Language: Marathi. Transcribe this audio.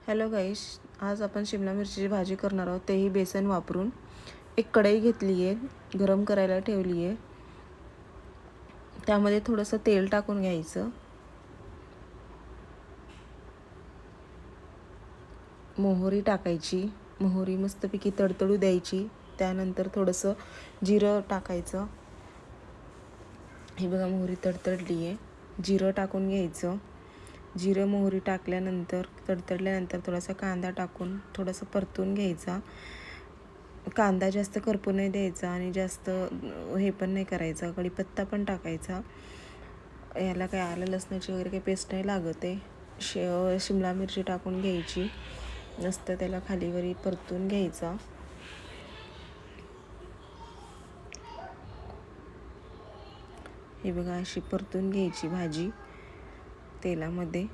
हॅलो गाईस, आज आपण शिमला मिरचीची भाजी करणार आहोत, तेही बेसन वापरून। एक कढई घेतली आहे, गरम करायला ठेवली आहे। त्यामध्ये थोडंसं तेल टाकून घ्यायचं। मोहरी टाकायची, मोहरी मस्तपैकी तडतडू द्यायची। त्यानंतर थोडंसं जिरं टाकायचं। हे बघा, मोहरी तडतडली आहे, जिरं टाकून घ्यायचं। जिरं मोहरी टाकल्यानंतर तडतडल्यानंतर थोडासा कांदा टाकून थोडंसं परतून घ्यायचा। कांदा जास्त करपू नाही द्यायचा आणि जास्त हे पण नाही करायचं। कढीपत्ता पण टाकायचा। याला काय आलं लसणाची वगैरे काही पेस्ट नाही लागत आहे। शिमला मिरची टाकून घ्यायची, मस्त त्याला खालीवरी परतून घ्यायचा। हे बघा, अशी परतून घ्यायची भाजी तेलामध्ये।